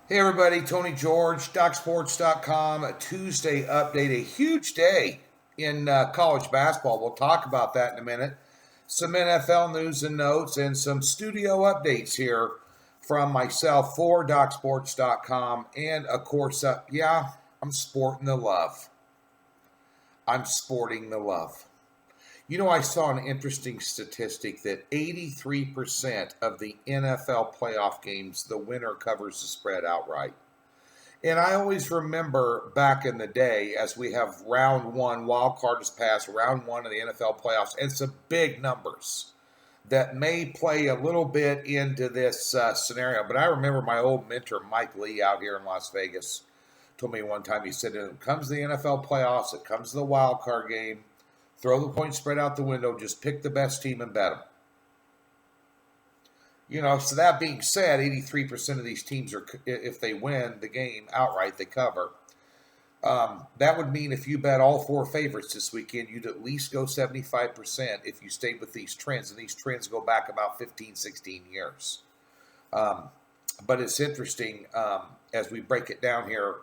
Hey everybody, Tony George, DocSports.com, a Tuesday update, a huge day in college basketball. We'll talk about that in a minute. Some NFL news and notes and some studio updates here from myself for DocSports.com. And of course, I'm sporting the love. I'm sporting the love. You know, I saw an interesting statistic that 83% of the NFL playoff games, the winner covers the spread outright. And I always remember back in the day, as we have round one, wild card has passed, round one of the NFL playoffs, and some big numbers that may play a little bit into this scenario. But I remember my old mentor, Mike Lee, out here in Las Vegas, told me one time, he said, when it comes to the NFL playoffs, it comes to the wild card game, throw the point spread out the window, just pick the best team and bet them. You know, so that being said, 83% of these teams are, if they win the game outright, they cover. That would mean if you bet all four favorites this weekend, you'd at least go 75% if you stayed with these trends. And these trends go back about 15, 16 years. But it's interesting as we break it down here,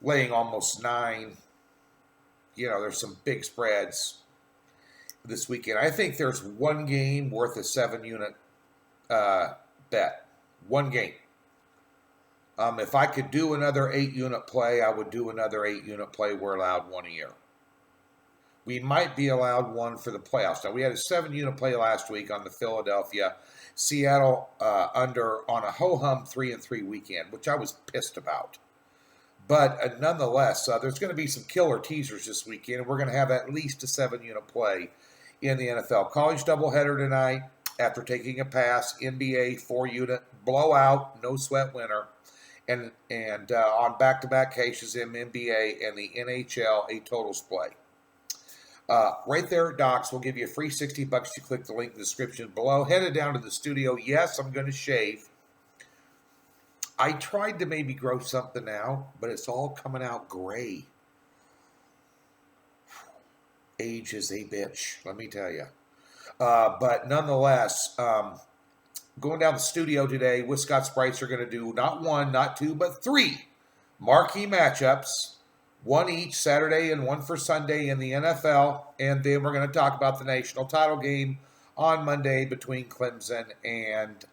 laying almost 9, there's some big spreads this weekend. I think there's one game worth a 7-unit bet. One game. If I could do another 8-unit play, I would do another 8-unit play. We're allowed one a year. We might be allowed one for the playoffs. Now, we had a 7-unit play last week on the Philadelphia Seattle under on a ho-hum 3-3 weekend, which I was pissed about. But nonetheless, there's going to be some killer teasers this weekend, and we're going to have at least a 7-unit play in the NFL. College doubleheader tonight after taking a pass. NBA 4-unit blowout, no sweat winner. And on back-to-back cases in NBA and the NHL, a totals play. Right there at Docs, we'll give you a free $60 to click the link in the description below. Headed down to the studio. Yes, I'm going to shave. I tried to maybe grow something out, but it's all coming out gray. Age is a bitch, let me tell you. But nonetheless, going down the studio today with Scott Sprites are going to do not one, not two, but 3 marquee matchups. One each Saturday and one for Sunday in the NFL. And then we're going to talk about the national title game on Monday between Clemson and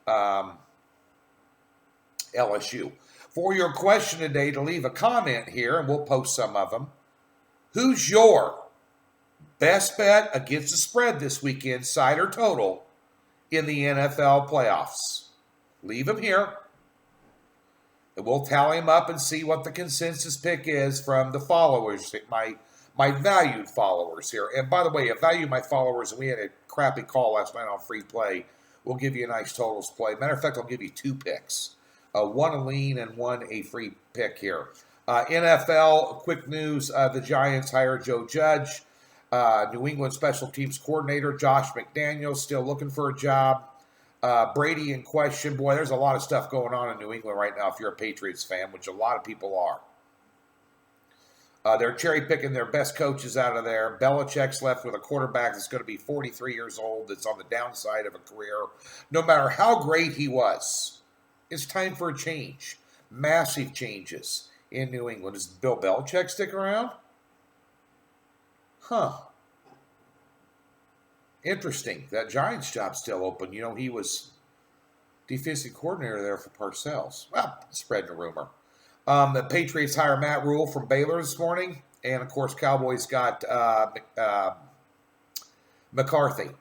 LSU. For your question today, to leave a comment here, and we'll post some of them. Who's your best bet against the spread this weekend, side or total, in the NFL playoffs? Leave them here. And we'll tally them up and see what the consensus pick is from the followers, my valued followers here. And by the way, I value my followers, and we had a crappy call last night on free play. We'll give you a nice totals play. Matter of fact, I'll give you 2 picks. One a lean and one a free pick here. NFL, quick news, the Giants hired Joe Judge. New England special teams coordinator Josh McDaniels still looking for a job. Brady in question. Boy, there's a lot of stuff going on in New England right now if you're a Patriots fan, which a lot of people are. They're cherry-picking their best coaches out of there. Belichick's left with a quarterback that's going to be 43 years old, that's on the downside of a career. No matter how great he was, it's time for a change. Massive changes in New England. Does Bill Belichick stick around? Huh. Interesting. That Giants job's still open. You know, he was defensive coordinator there for Parcells. Well, spreading a rumor. The Patriots hire Matt Rule from Baylor this morning. And, of course, Cowboys got McCarthy.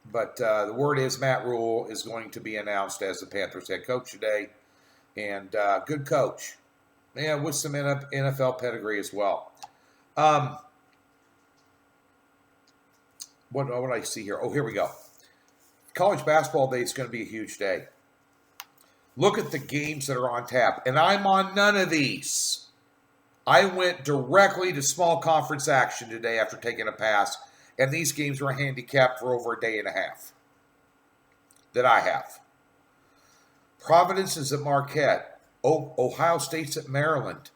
But the word is Matt Rule is going to be announced as the Panthers head coach today. And good coach. Yeah, with some NFL pedigree as well. What do I see here? Oh, here we go. College basketball day is going to be a huge day. Look at the games that are on tap. And I'm on none of these. I went directly to small conference action today after taking a pass. And these games were handicapped for over a day and a half that I have. Providence is at Marquette. Ohio State's at Maryland.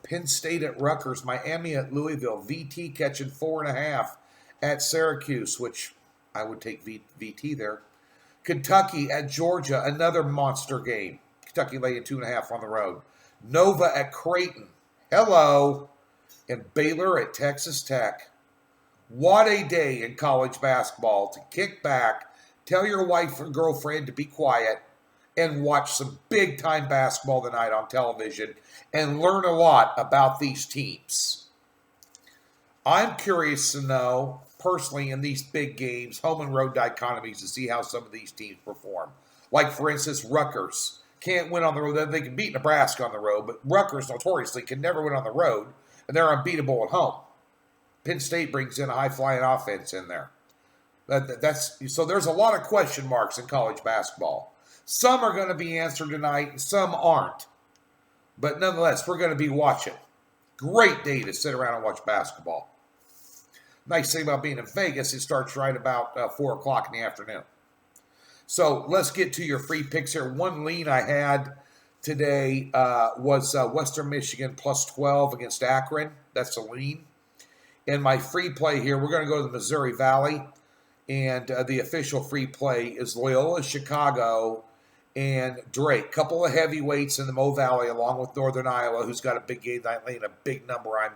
Penn State at Rutgers. Miami at Louisville. VT catching 4.5 at Syracuse, which I would take VT there. Kentucky at Georgia, another monster game. Kentucky laying 2.5 on the road. Nova at Creighton. Hello. And Baylor at Texas Tech. What a day in college basketball to kick back, tell your wife or girlfriend to be quiet, and watch some big-time basketball tonight on television and learn a lot about these teams. I'm curious to know, personally, in these big games, home and road dichotomies, to see how some of these teams perform. Like, for instance, Rutgers can't win on the road. They can beat Nebraska on the road, but Rutgers notoriously can never win on the road, and they're unbeatable at home. Penn State brings in a high-flying offense in there. So there's a lot of question marks in college basketball. Some are going to be answered tonight, and some aren't. But nonetheless, we're going to be watching. Great day to sit around and watch basketball. Nice thing about being in Vegas, it starts right about 4 o'clock in the afternoon. So let's get to your free picks here. One lean I had today was Western Michigan plus 12 against Akron. That's a lean. In my free play here, we're going to go to the Missouri Valley. And the official free play is Loyola, Chicago, and Drake. Couple of heavyweights in the Mo Valley, along with Northern Iowa, who's got a big game night lane, a big number I'm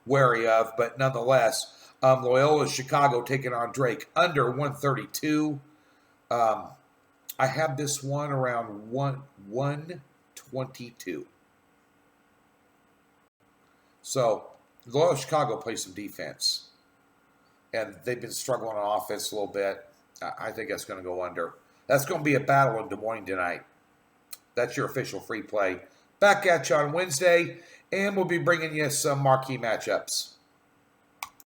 wary of. But nonetheless, Loyola, Chicago taking on Drake under 132. I have this one around 122. So Loyola, Chicago plays some defense. And they've been struggling on offense a little bit. I think that's going to go under. That's going to be a battle in Des Moines tonight. That's your official free play. Back at you on Wednesday, and we'll be bringing you some marquee matchups.